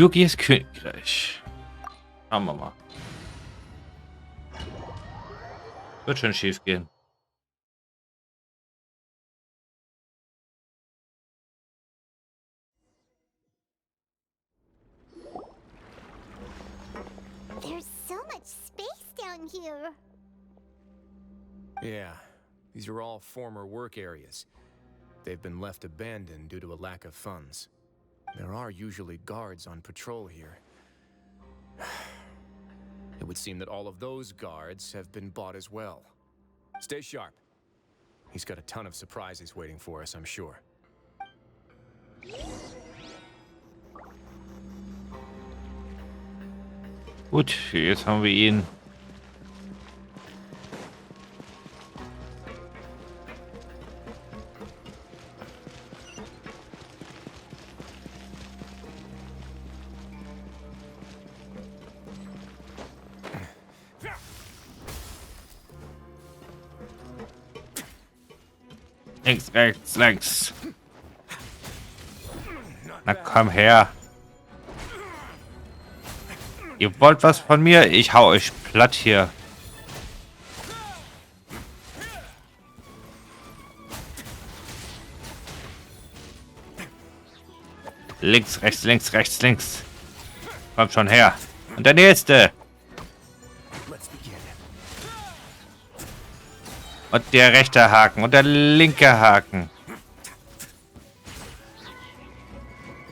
Dougiers Königreich. Schauen wir mal. Wird schon schief gehen. There's so much space down here. Yeah, these are all former work areas. They've been left abandoned due to a lack of funds. There are usually guards on patrol here. It would seem that all of those guards have been bought as well. Stay sharp. He's got a ton of surprises waiting for us, I'm sure. Gut, jetzt haben wir ihn. Links, rechts, links. Na komm her. Ihr wollt was von mir? Ich hau euch platt hier. Links, rechts, links, rechts, links. Kommt schon her. Und der nächste. Und der rechte Haken und der linke Haken.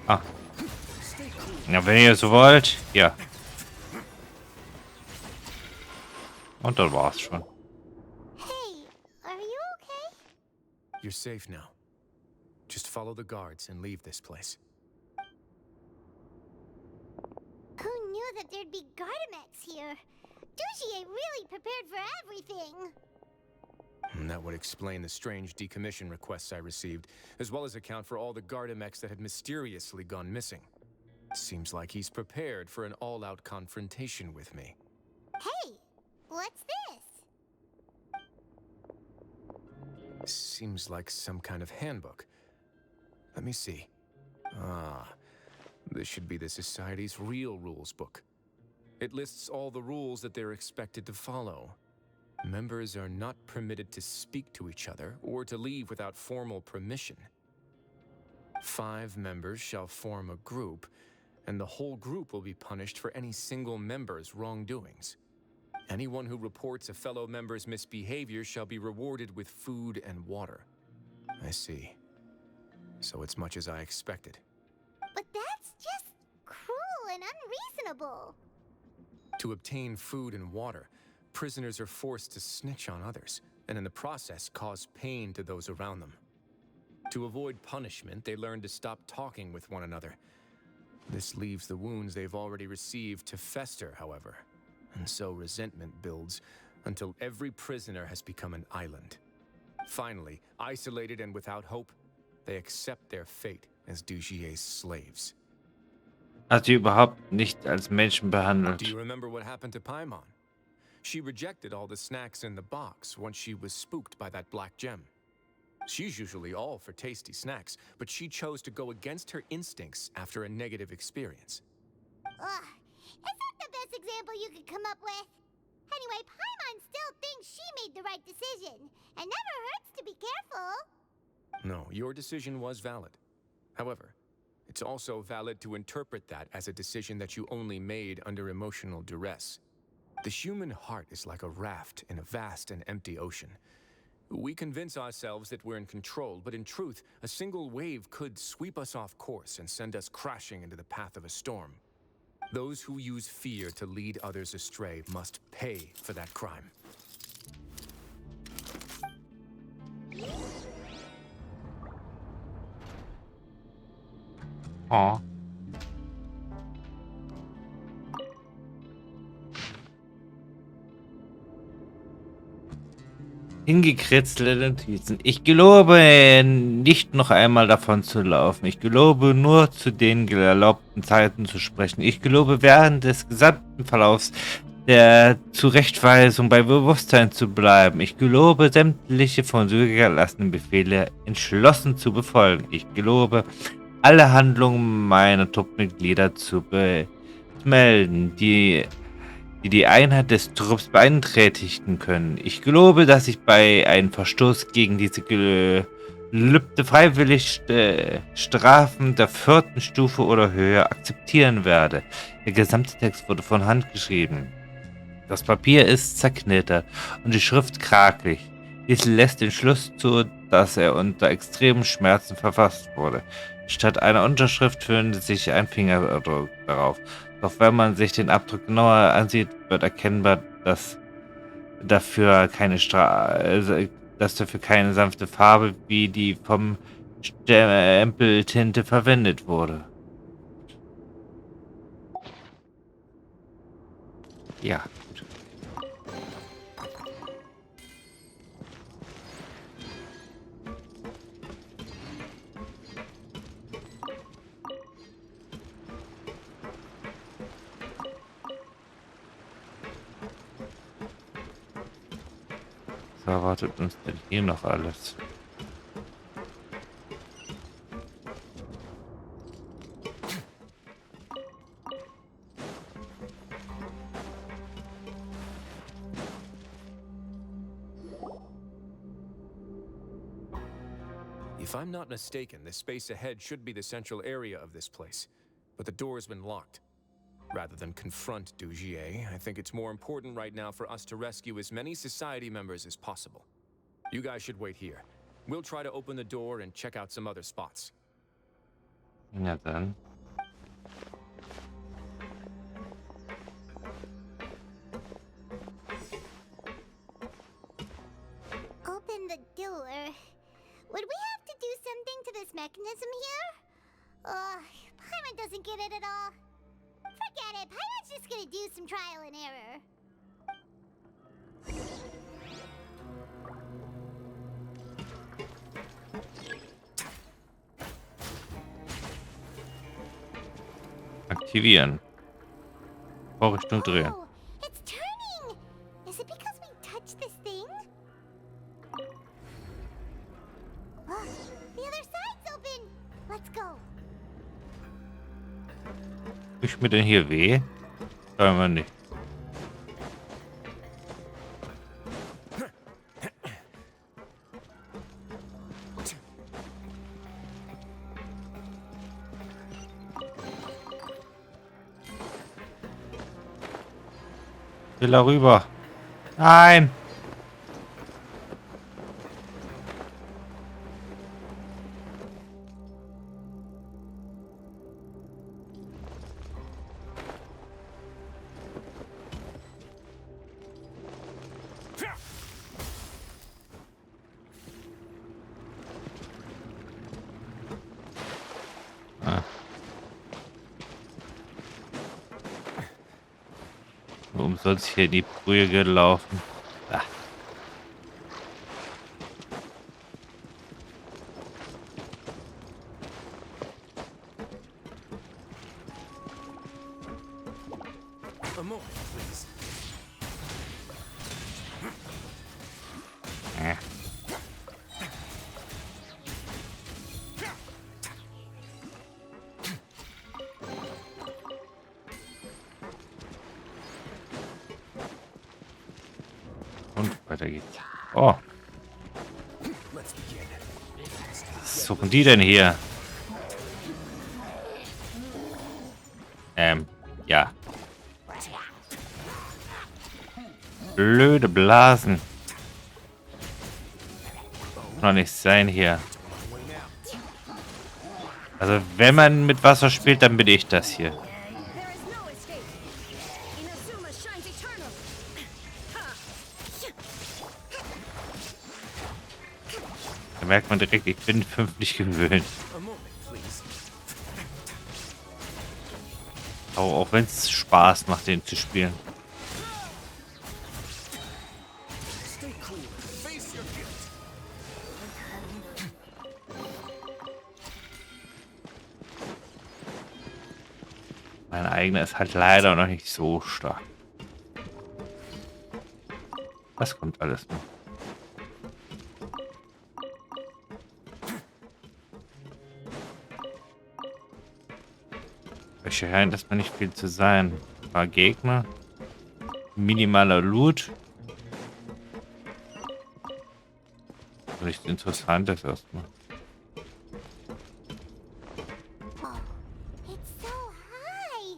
Ah. Ja, wenn ihr so wollt. Ja. Und dann war's schon. Hey, are you okay? You're safe now. Just follow the guards and leave this place. Who knew that there'd be Gardamex here? Dougiers really prepared for everything. And that would explain the strange decommission requests I received, as well as account for all the Gardamex that had mysteriously gone missing. Seems like he's prepared for an all-out confrontation with me. Hey, what's this? Seems like some kind of handbook. Let me see. Ah, this should be the Society's real rules book. It lists all the rules that they're expected to follow. Members are not permitted to speak to each other or to leave without formal permission. 5 members shall form a group, and the whole group will be punished for any single member's wrongdoings. Anyone who reports a fellow member's misbehavior shall be rewarded with food and water. I see. So it's much as I expected. But that's just cruel and unreasonable. To obtain food and water, prisoners are forced to snitch on others, and in the process cause pain to those around them. To avoid punishment, they learn to stop talking with one another. This leaves the wounds they've already received to fester, however, and so resentment builds until every prisoner has become an island. Finally, isolated and without hope, they accept their fate as Dougiers' slaves. Hat sie überhaupt nicht als Menschen behandelt. Do you remember what happened to Paimon? She rejected all the snacks in the box once she was spooked by that black gem. She's usually all for tasty snacks, but she chose to go against her instincts after a negative experience. Ugh, is that the best example you could come up with? Anyway, Paimon still thinks she made the right decision, and never hurts to be careful. No, your decision was valid. However, it's also valid to interpret that as a decision that you only made under emotional duress. The human heart is like a raft in a vast and empty ocean. We convince ourselves that we're in control, but in truth, a single wave could sweep us off course and send us crashing into the path of a storm. Those who use fear to lead others astray must pay for that crime. Oh. Hingekritzelte Notizen. Ich gelobe, nicht noch einmal davon zu laufen. Ich gelobe, nur zu den erlaubten Zeiten zu sprechen. Ich gelobe, während des gesamten Verlaufs der Zurechtweisung bei Bewusstsein zu bleiben. Ich gelobe, sämtliche von Syrga erlassenen Befehle entschlossen zu befolgen. Ich gelobe, alle Handlungen meiner Truppmitglieder zu melden, die Einheit des Trupps beeinträchtigen können. Ich gelobe, dass ich bei einem Verstoß gegen diese Gelübde freiwillig Strafen der 4. Stufe oder höher akzeptieren werde. Der gesamte Text wurde von Hand geschrieben. Das Papier ist zerknittert und die Schrift krakelig. Dies lässt den Schluss zu, dass er unter extremen Schmerzen verfasst wurde. Statt einer Unterschrift findet sich ein Fingerabdruck darauf. Doch wenn man sich den Abdruck genauer ansieht, wird erkennbar, dass dafür keine dass dafür keine sanfte Farbe wie die vom Stempeltinte verwendet wurde. Ja. Was erwartet uns denn hier noch alles? If I'm not mistaken, the space ahead should be the central area of this place, but the door has been locked. Rather than confront Dougiers, I think it's more important right now for us to rescue as many society members as possible. You guys should wait here. We'll try to open the door and check out some other spots. Ja dann. Open the door. Would we have to do something to this mechanism here? Paimon doesn't get it at all. Forget it. Paimon's just gonna do some trial and error. Aktivieren. Vorrichtung drehen. Oh, it's turning. Is it because we touched this thing? Oh, the other side's open. Let's go. Tut mir denn hier weh? Scheinbar nicht. Ich will da rüber. Nein! Warum soll es hier in die Brühe laufen? Ah. A moment, please. Und weiter geht's. Oh. Was suchen die denn hier? Ja. Blöde Blasen. Kann doch nicht sein hier. Also wenn man mit Wasser spielt, dann bin ich das hier. Da merkt man direkt, ich bin 5 nicht gewöhnt. Aber auch wenn es Spaß macht, den zu spielen. Mein eigener ist halt leider noch nicht so stark. Das kommt alles noch. Es scheint erstmal nicht viel zu sein. Ein paar Gegner. Minimaler Loot. Nichts Interessantes erstmal. Oh, it's so high.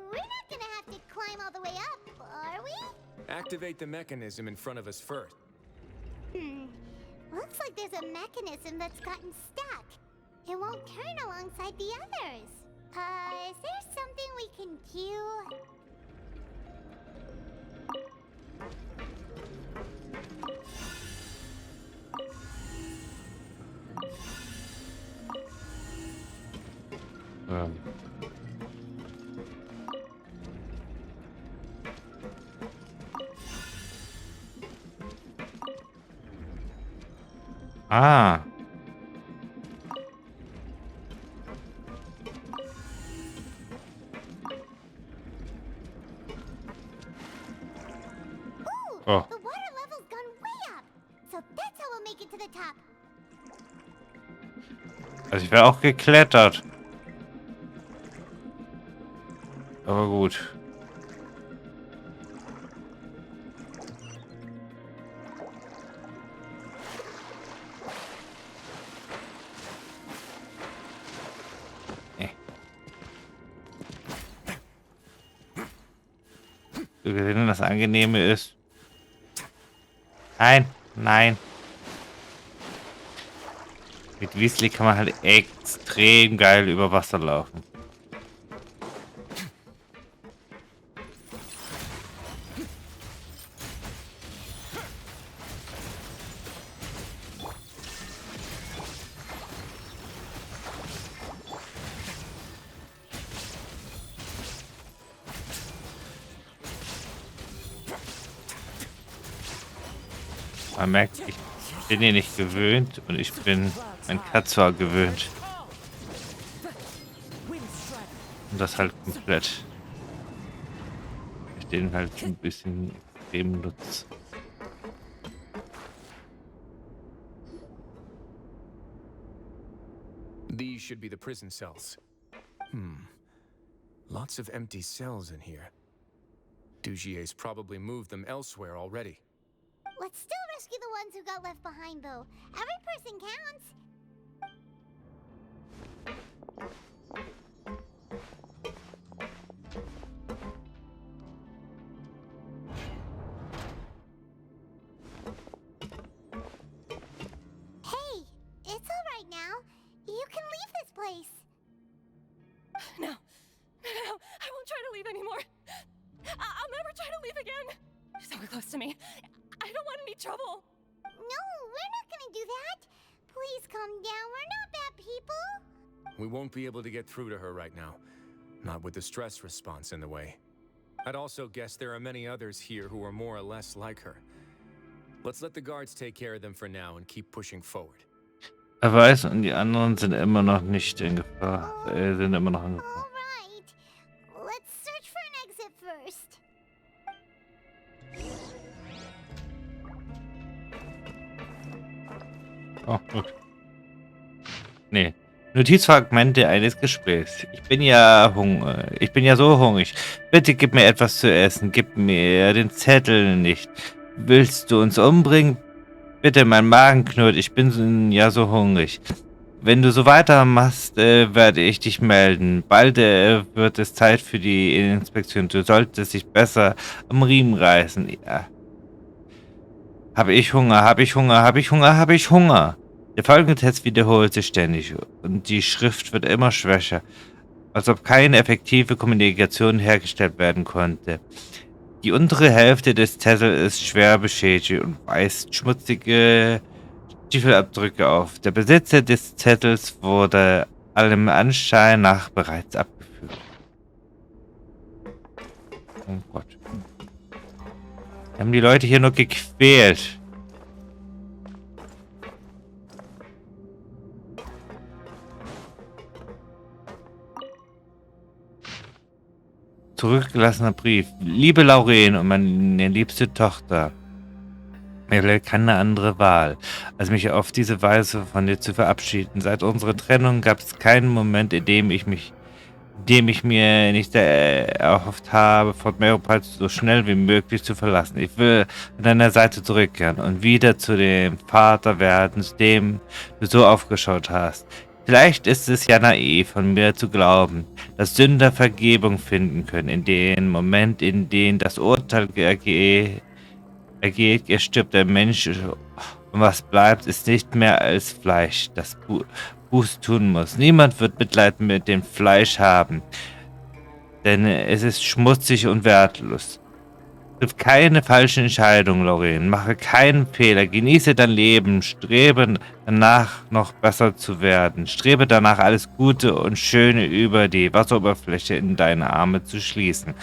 We're not gonna have to climb all the way up, are we? Activate the mechanism in front of us first. Looks like there's a mechanism that's gotten stuck. It won't turn alongside the others. Is there something we can do? Ah. Oh. The water level's gone way up. So that's how we'll make it to the top. Also ich wäre auch geklettert. Aber gut. So gesehen, das Angenehme ist. Nein, nein. Mit Weasley kann man halt extrem geil über Wasser laufen. Man merkt, ich bin hier nicht gewöhnt und ich bin mein Katzer gewöhnt. Und das halt komplett. Ich den halt ein bisschen extrem nutze. These should be the prison cells. Lots of empty cells in here. Dougiers probably moved them elsewhere already. Let's still rescue the ones who got left behind, though. Every person counts. Hey, it's all right now. You can leave this place. No, I won't try to leave anymore. I'll never try to leave again. So close to me. I don't want any trouble. No, we're not gonna do that. Please calm down. We're not bad people. We won't be able to get through to her right now. Not with the stress response in the way. I'd also guess there are many others here who are more or less like her. Let's let the guards take care of them for now and keep pushing forward. Er weiß, und die anderen sind immer noch nicht in Gefahr. Sind immer noch in Gefahr. All right. Let's search for an exit first. Oh, gut. Nee. Notizfragmente eines Gesprächs. Ich bin ja so hungrig. Bitte gib mir etwas zu essen. Gib mir den Zettel nicht. Willst du uns umbringen? Bitte, mein Magen knurrt. Ich bin ja so hungrig. Wenn du so weitermachst, werde ich dich melden. Bald wird es Zeit für die Inspektion. Du solltest dich besser am Riemen reißen. Ja. Habe ich Hunger? Habe ich Hunger? Habe ich Hunger? Habe ich Hunger? Der folgende Test wiederholt sich ständig und die Schrift wird immer schwächer, als ob keine effektive Kommunikation hergestellt werden konnte. Die untere Hälfte des Zettels ist schwer beschädigt und weist schmutzige Stiefelabdrücke auf. Der Besitzer des Zettels wurde allem Anschein nach bereits abgeführt. Oh Gott. Wir haben die Leute hier nur gequält. Zurückgelassener Brief. Liebe Lauren und meine liebste Tochter. Mir bleibt keine andere Wahl, als mich auf diese Weise von dir zu verabschieden. Seit unserer Trennung gab es keinen Moment, in dem ich mich dem ich mir nicht erhofft habe, Fort Meropalt so schnell wie möglich zu verlassen. Ich will an deiner Seite zurückkehren und wieder zu dem Vater werden, zu dem du so aufgeschaut hast. Vielleicht ist es ja naiv von mir zu glauben, dass Sünder Vergebung finden können. In dem Moment, in dem das Urteil ergeht, stirbt der Mensch und was bleibt, ist nicht mehr als Fleisch, das Buß tun muss. Niemand wird Mitleid mit dem Fleisch haben, denn es ist schmutzig und wertlos. Triff keine falschen Entscheidungen, Lorraine. Mache keinen Fehler. Genieße dein Leben. Strebe danach, noch besser zu werden. Strebe danach, alles Gute und Schöne über die Wasseroberfläche in deine Arme zu schließen.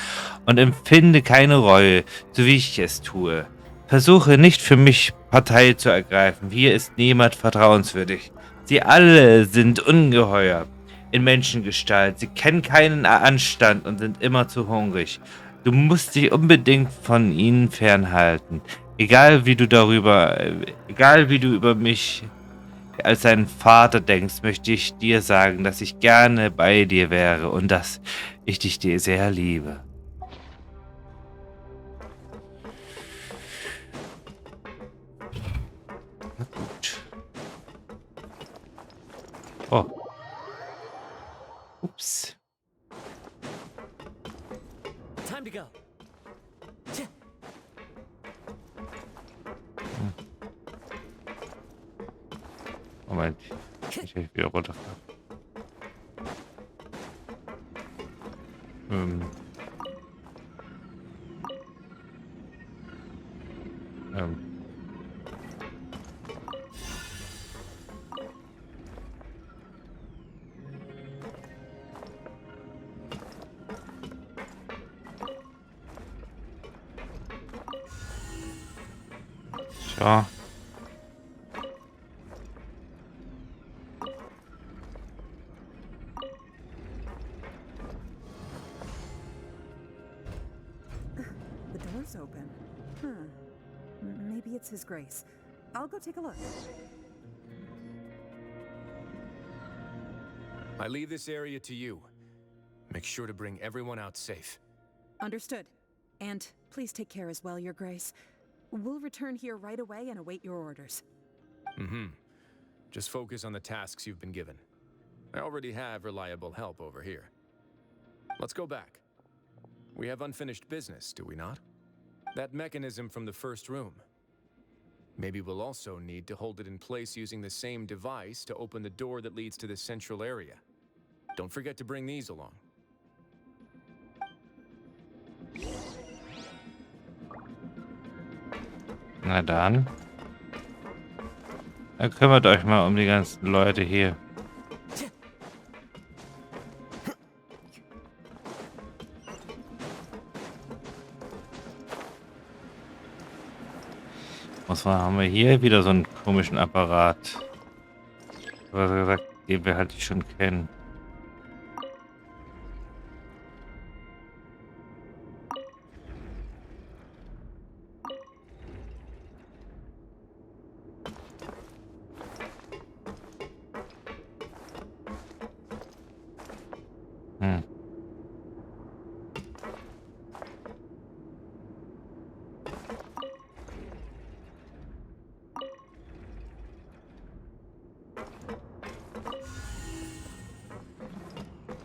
Und empfinde keine Reue, so wie ich es tue. Versuche nicht für mich Partei zu ergreifen. Hier ist niemand vertrauenswürdig. Sie alle sind ungeheuer in Menschengestalt. Sie kennen keinen Anstand und sind immer zu hungrig. Du musst dich unbedingt von ihnen fernhalten. Egal wie du über mich als deinen Vater denkst, möchte ich dir sagen, dass ich gerne bei dir wäre und dass ich dich dir sehr liebe. Na gut. Oh. Ups. Time to go. Moment. Ich will wieder runterfahren. Ähm. Ähm. Tja. The door's open. Maybe it's His Grace. I'll go take a look. I leave this area to you. Make sure to bring everyone out safe. Understood. And please take care as well, Your Grace. We'll return here right away and await your orders. Just focus on the tasks you've been given. I already have reliable help over here. Let's go back. We have unfinished business, do we not? That mechanism from the first room. Maybe we'll also need to hold it in place using the same device to open the door that leads to the central area. Don't forget to bring these along. Na dann. Dann kümmert euch mal um die ganzen Leute hier. Was haben wir hier? Wieder so einen komischen Apparat. Was gesagt, den wir halt schon kennen.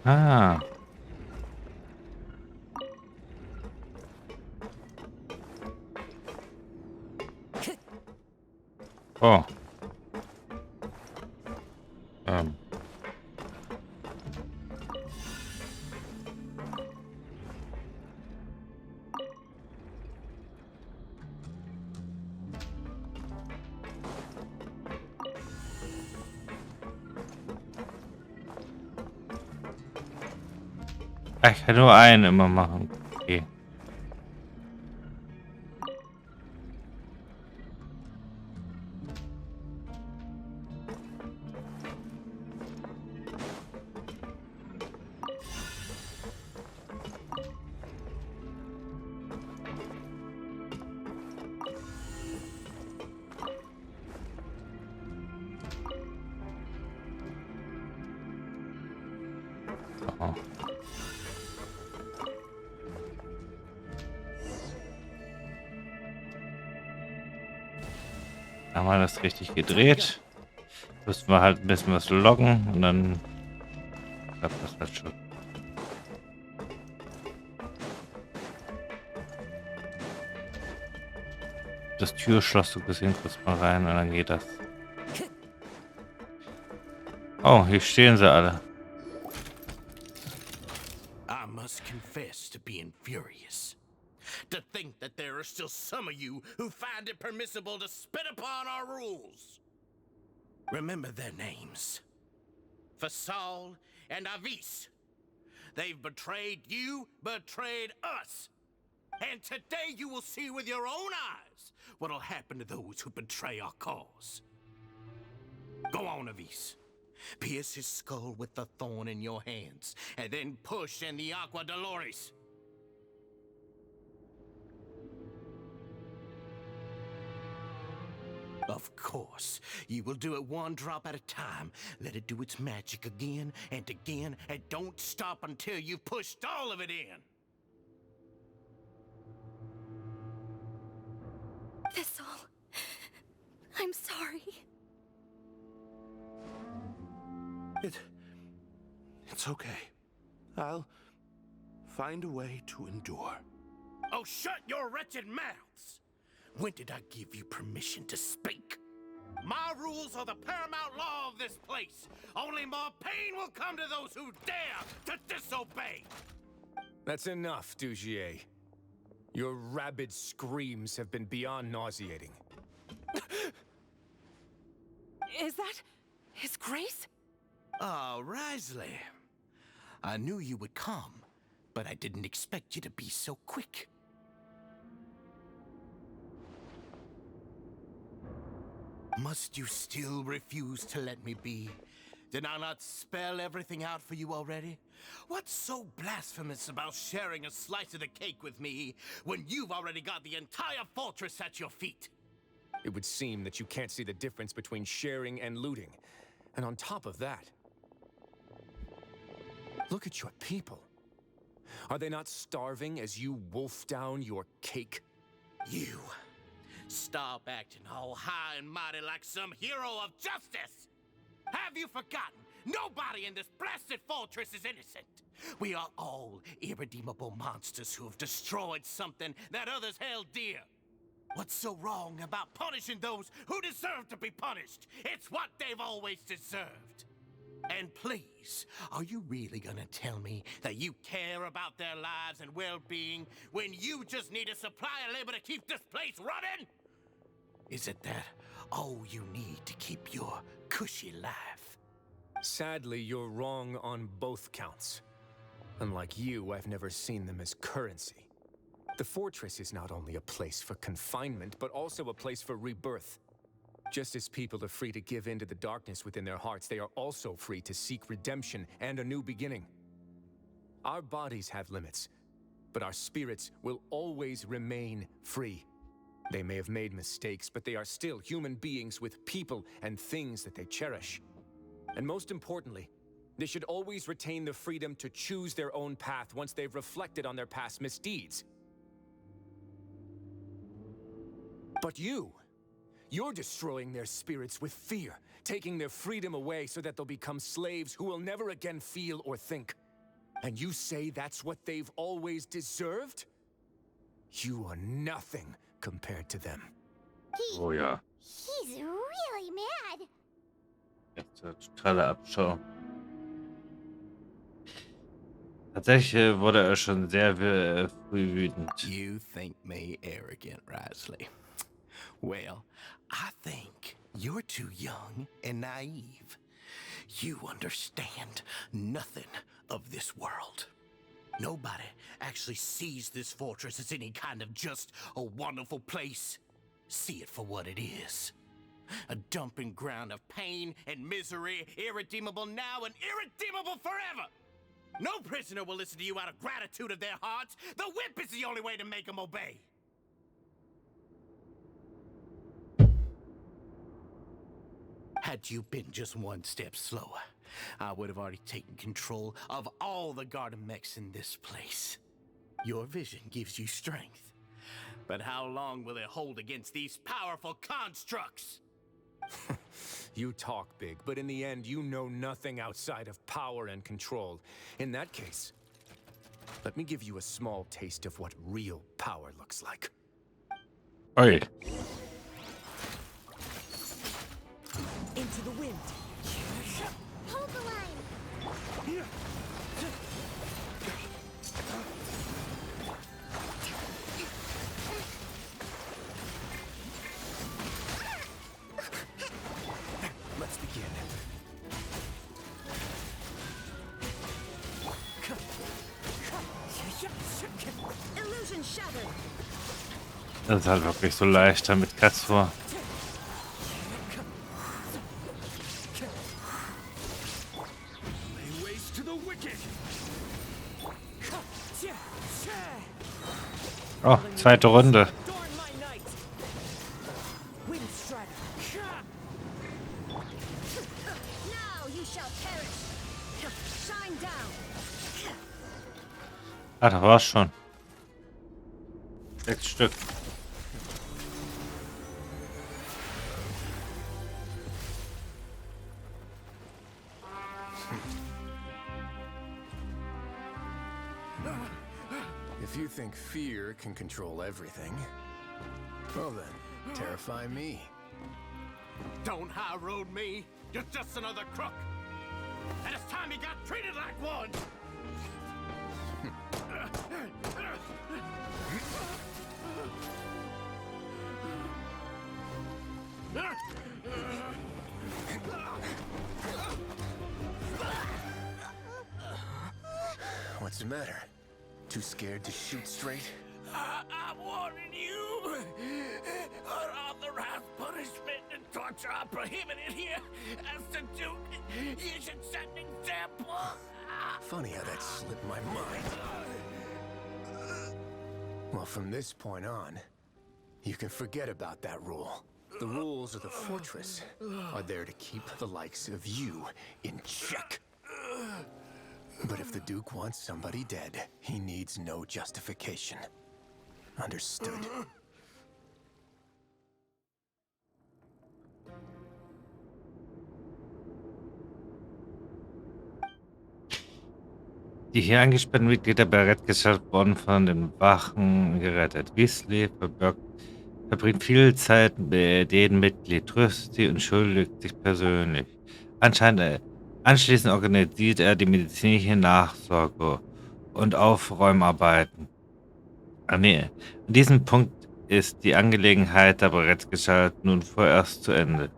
Ah. Oh. Ich kann nur einen immer machen. Okay. So. Haben wir das richtig gedreht. Müssen wir halt ein bisschen was loggen und dann klappt das halt schon. Das Türschloss so gesehen, kurz mal rein und dann geht das. Oh, hier stehen sie alle. I must confess to being furious. To think that there are still some of you who find it permissible to spit upon our rules. Remember their names. Fasal and Avis. They've betrayed you, betrayed us. And today you will see with your own eyes what'll happen to those who betray our cause. Go on, Avis. Pierce his skull with the thorn in your hands, and then push in the Aqua Dolores. Of course, you will do it one drop at a time. Let it do its magic again, and don't stop until you've pushed all of it in. Thistle. I'm sorry. It's okay. I'll find a way to endure. Oh, shut your wretched mouths! When did I give you permission to speak? My rules are the paramount law of this place. Only more pain will come to those who dare to disobey. That's enough, Dougiers. Your rabid screams have been beyond nauseating. Is that His Grace? Oh, Risley. I knew you would come, but I didn't expect you to be so quick. Must you still refuse to let me be? Did I not spell everything out for you already? What's so blasphemous about sharing a slice of the cake with me when you've already got the entire fortress at your feet? It would seem that you can't see the difference between sharing and looting. And on top of that, look at your people. Are they not starving as you wolf down your cake? You. Stop acting all high and mighty like some hero of justice! Have you forgotten? Nobody in this blasted fortress is innocent. We are all irredeemable monsters who have destroyed something that others held dear. What's so wrong about punishing those who deserve to be punished? It's what they've always deserved. And please, are you really gonna tell me that you care about their lives and well-being when you just need a supply of labor to keep this place running? Is it that all you need to keep your cushy life? Sadly, you're wrong on both counts. Unlike you, I've never seen them as currency. The fortress is not only a place for confinement, but also a place for rebirth. Just as people are free to give in to the darkness within their hearts, they are also free to seek redemption and a new beginning. Our bodies have limits, but our spirits will always remain free. They may have made mistakes, but they are still human beings with people and things that they cherish. And most importantly, they should always retain the freedom to choose their own path once they've reflected on their past misdeeds. But you're destroying their spirits with fear, taking their freedom away so that they'll become slaves who will never again feel or think. And you say that's what they've always deserved? You are nothing compared to them. Oh ja. He's really mad. Jetzt der totale Abschau. Tatsächlich wurde er schon sehr früh wütend. You think me arrogant, Risley. Well, I think you're too young and naive. You understand nothing of this world. Nobody actually sees this fortress as any kind of just a wonderful place. See it for what it is. A dumping ground of pain and misery, irredeemable now and irredeemable forever. No prisoner will listen to you out of gratitude of their hearts. The whip is the only way to make them obey. Had you been just one step slower, I would have already taken control of all the garden mechs in this place. Your vision gives you strength. But how long will it hold against these powerful constructs? You talk big, but in the end, you know nothing outside of power and control. In that case, let me give you a small taste of what real power looks like. Oi. Into the wind. Hold the line. Let's begin. Illusion shattered. Das ist halt wirklich so leicht damit Katz vor. Lay waste to the wicked. Oh, zweite Runde. Adorn my night. Wind strider. Now you shall perish. Shine down. Ah, da war's schon. 6 Stück. If you think fear can control everything, well then, terrify me. Don't high road me. You're just another crook. And it's time you got treated like one. What's the matter? Too scared to shoot straight? I'm warning you. Unauthorized punishment and torture are prohibited here. As the Duke, you should set an example. Funny how that slipped my mind. Well, from this point on, you can forget about that rule. The rules of the fortress are there to keep the likes of you in check. But if the Duke wants somebody dead, he needs no justification. Understood? Die hier eingesperrten Mitglieder bereitgestellt wurden von den Wachen gerettet. Weasley verbringt viel Zeit mit jedem Mitglied, tröstet sie und entschuldigt sich persönlich. Anschließend organisiert er die medizinische Nachsorge und Aufräumarbeiten. An diesem Punkt ist die Angelegenheit der Bereitgestellten nun vorerst zu Ende.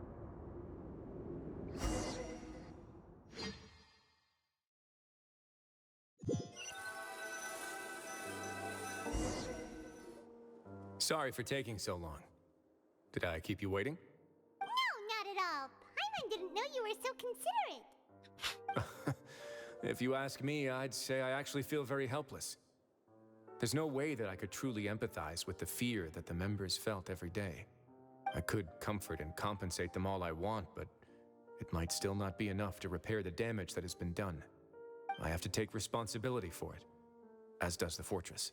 Sorry for taking so long. Did I keep you waiting? No, not at all. Paimon didn't know you were so considerate. If you ask me, I'd say I actually feel very helpless. There's no way that I could truly empathize with the fear that the members felt every day. I could comfort and compensate them all I want, but it might still not be enough to repair the damage that has been done. I have to take responsibility for it, as does the fortress.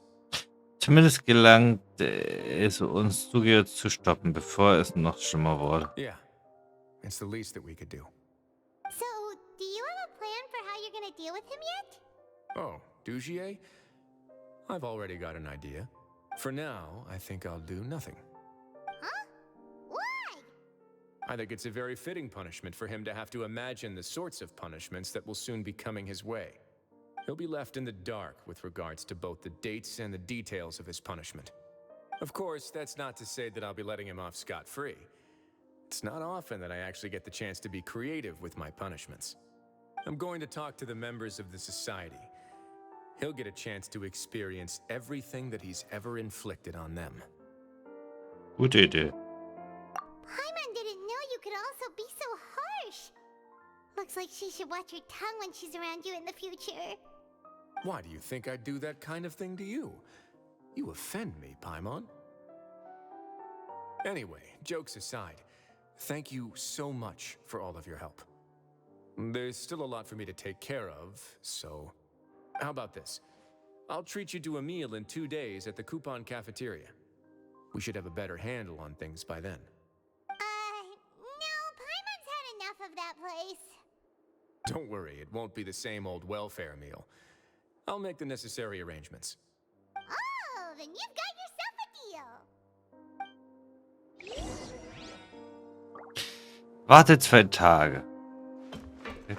Zumindest gelangt es uns, Dougiers zu stoppen, bevor es noch schlimmer wurde. Yeah, it's the least that we could do. So, do you have a plan for how you're gonna deal with him yet? Oh, Dougiers? I've already got an idea. For now, I think I'll do nothing. Huh? Why? I think it's a very fitting punishment for him to have to imagine the sorts of punishments that will soon be coming his way. He'll be left in the dark with regards to both the dates and the details of his punishment. Of course, that's not to say that I'll be letting him off scot-free. It's not often that I actually get the chance to be creative with my punishments. I'm going to talk to the members of the society. He'll get a chance to experience everything that he's ever inflicted on them. Gute Idee. Paimon didn't know you could also be so harsh. Looks like she should watch her tongue when she's around you in the future. Why do you think I'd do that kind of thing to you? You offend me, Paimon. Anyway, jokes aside, thank you so much for all of your help. There's still a lot for me to take care of, so... How about this? I'll treat you to a meal in 2 days at the Coupon Cafeteria. We should have a better handle on things by then. No, love that place. Don't worry, it won't be the same old welfare meal. I'll make the necessary arrangements. Oh, then you've got yourself a deal. Warte 2 Tage. Okay.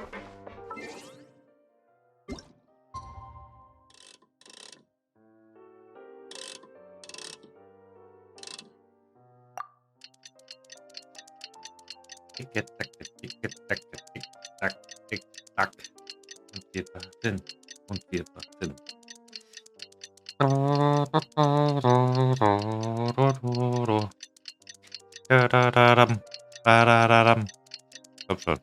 Tick, tack, tick, tack, tick, tack, tick, tack. Und wir warten. Und wir warten. Komm schon.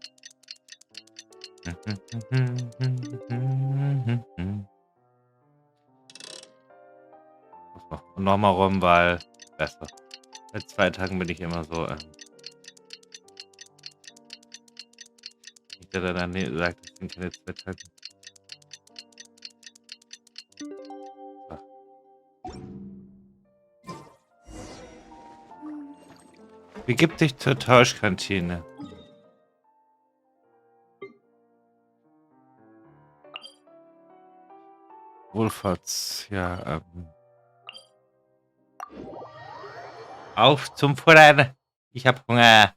Und nochmal rum, weil besser. Seit 2 Tagen bin ich immer so. Der dann sagt, es sind keine 2 Tage. Begib dich zur Tauschkantine. Wohlfahrts, ja, auf zum Futtern. Ich hab Hunger.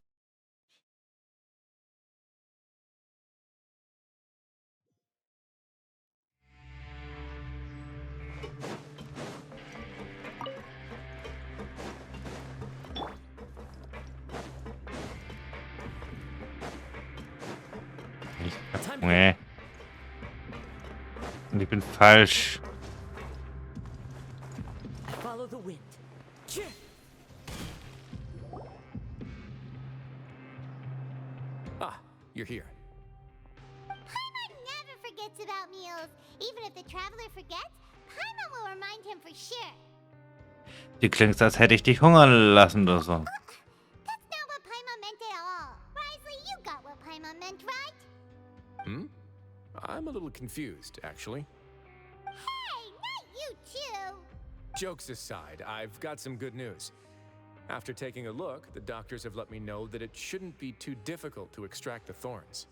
Ich hab Hunger. Und ich bin falsch. Follow the wind. Ah, you're here. Paimon never forgets about meals. Even if the traveler forgets, Paimon will remind him for sure. Du klingst, als hätte ich dich hungern lassen oder so. That's not what Paimon meant at all. Risley, you got what Paimon meant, right? Hmm? I'm a little confused, actually. Hey, not you too. Jokes aside, I've got some good news. After taking a look, the doctors have let me know that it shouldn't be too difficult to extract the thorns,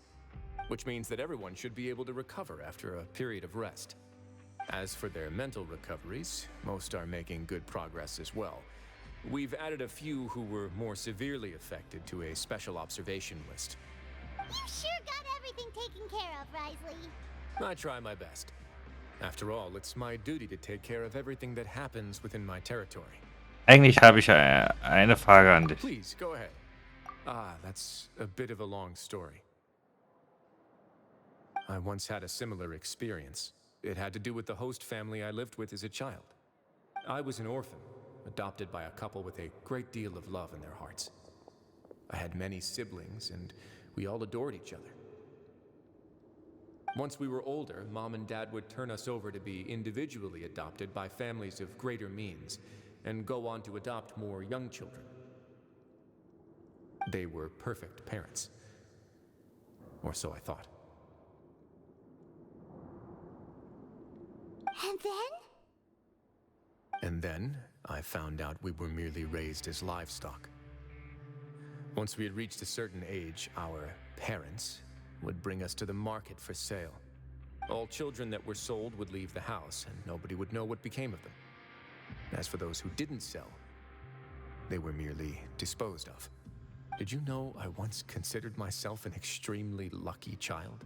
which means that everyone should be able to recover after a period of rest. As for their mental recoveries, most are making good progress as well. We've added a few who were more severely affected to a special observation list. You sure got everything taken care of, Risley. I try my best. After all, it's my duty to take care of everything that happens within my territory. Eigentlich habe ich eine Frage an dich. Please, go ahead. Ah, that's a bit of a long story. I once had a similar experience. It had to do with the host family I lived with as a child. I was an orphan, adopted by a couple with a great deal of love in their hearts. I had many siblings, and we all adored each other. Once we were older, Mom and Dad would turn us over to be individually adopted by families of greater means, and go on to adopt more young children. They were perfect parents. Or so I thought. And then? And then, I found out we were merely raised as livestock. Once we had reached a certain age, our parents would bring us to the market for sale. All children that were sold would leave the house, and nobody would know what became of them. As for those who didn't sell, they were merely disposed of. Did you know I once considered myself an extremely lucky child?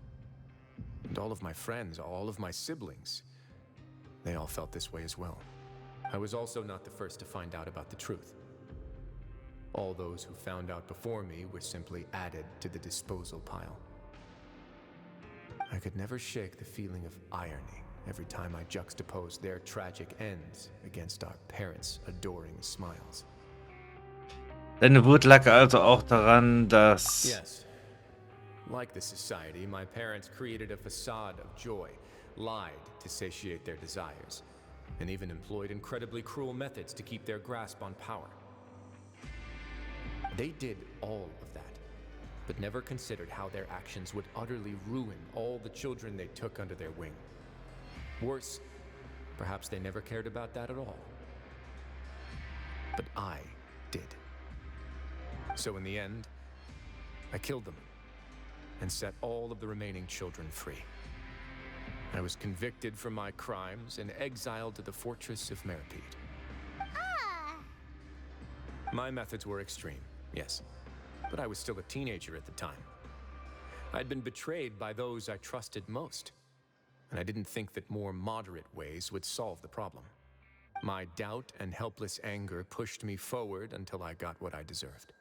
And all of my friends, all of my siblings, they all felt this way as well. I was also not the first to find out about the truth. All those who found out before me were simply added to the disposal pile. I could never shake the feeling of irony every time I juxtaposed their tragic ends against our parents' adoring smiles. Deine Wut lag also auch daran, dass... Yes. Like the society, my parents created a facade of joy, lied to satiate their desires, and even employed incredibly cruel methods to keep their grasp on power. They did all of that, but never considered how their actions would utterly ruin all the children they took under their wing. Worse, perhaps they never cared about that at all. But I did. So in the end, I killed them. and set all of the remaining children free. I was convicted for my crimes and exiled to the fortress of Meripede. Ah! My methods were extreme, yes, but I was still a teenager at the time. I'd been betrayed by those I trusted most, and I didn't think that more moderate ways would solve the problem. My doubt and helpless anger pushed me forward until I got what I deserved.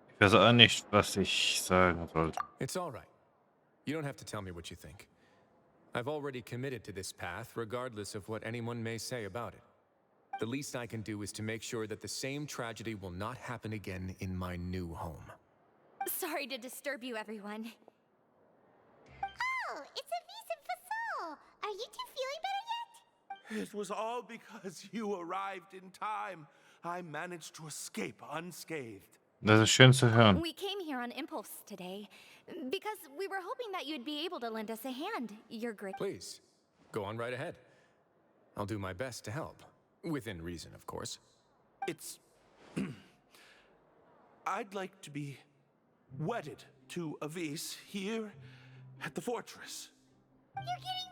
Ich weiß auch nicht, was ich sagen sollte. It's all right. You don't have to tell me what you think. I've already committed to this path, regardless of what anyone may say about it. The least I can do is to make sure that the same tragedy will not happen again in my new home. Sorry to disturb you, everyone. Oh, it's a Wiesen Fasol. Are you two feeling better yet? It was all because you arrived in time. I managed to escape unscathed. Das ist schön zu hören. We came here on impulse today because we were hoping that you'd be able to lend us a hand. You're great. Please, go on right ahead. I'll do my best to help. Within reason, of course. It's... I'd like to be wedded to Avis here at the fortress. You're getting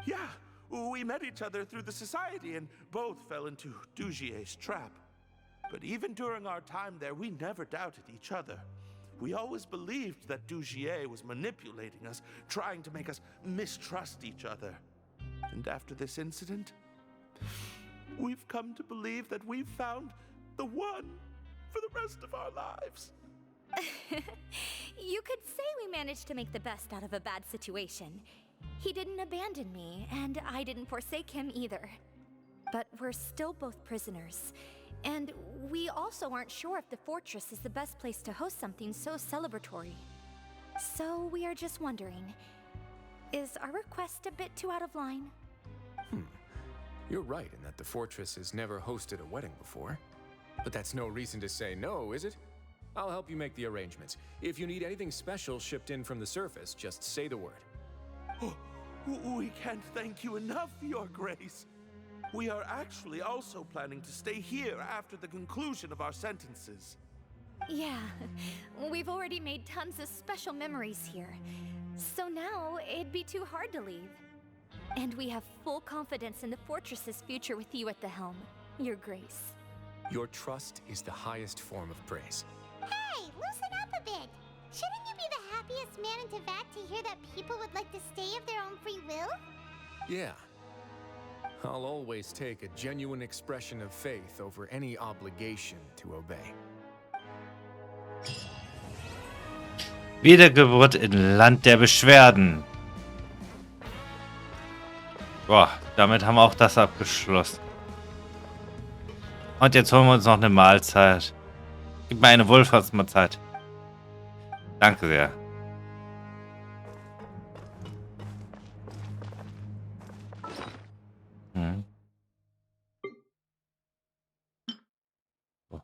married? Yeah, we met each other through the society and both fell into Dougiers' trap. But even during our time there, we never doubted each other. We always believed that Dougiers was manipulating us, trying to make us mistrust each other. And after this incident, we've come to believe that we've found the one for the rest of our lives. You could say we managed to make the best out of a bad situation. He didn't abandon me, and I didn't forsake him either. But we're still both prisoners. And we also aren't sure if the fortress is the best place to host something so celebratory. So we are just wondering, is our request a bit too out of line? You're right in that the fortress has never hosted a wedding before. But that's no reason to say no, is it? I'll help you make the arrangements. If you need anything special shipped in from the surface, just say the word. Oh, we can't thank you enough, Your Grace. We are actually also planning to stay here after the conclusion of our sentences. Yeah, we've already made tons of special memories here. So now it'd be too hard to leave. And we have full confidence in the fortress's future with you at the helm, Your Grace. Your trust is the highest form of praise. Hey, loosen up a bit. Shouldn't you be the happiest man in Teyvat to hear that people would like to stay of their own free will? Yeah. I'll always take a genuine expression of faith over any obligation to obey. Wiedergeburt in Land der Beschwerden. Boah, damit haben wir auch das abgeschlossen. Und jetzt holen wir uns noch eine Mahlzeit. Gib mir eine Wohlfahrtsmahlzeit. Danke sehr. So.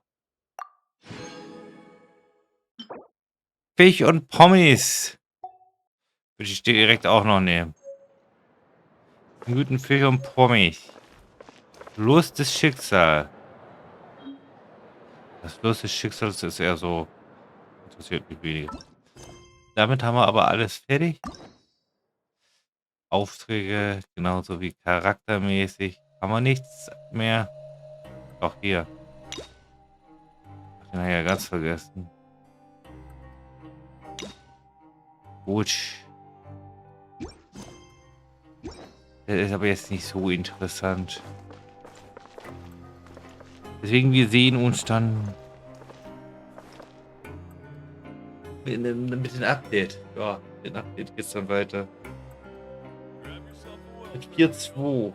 Fisch und Pommes. Würde ich direkt auch noch nehmen. Guten Fisch und Pommes. Los des Schicksal. Das Los des Schicksals ist eher so. Interessiert mich weniger. Damit haben wir aber alles fertig. Aufträge, genauso wie charaktermäßig. Haben wir nichts mehr. Doch hier. Den habe ich ja ganz vergessen. Gut. Das ist aber jetzt nicht so interessant. Deswegen, wir sehen uns dann mit dem Update. Ja, mit dem Update geht's dann weiter. Mit 4.2.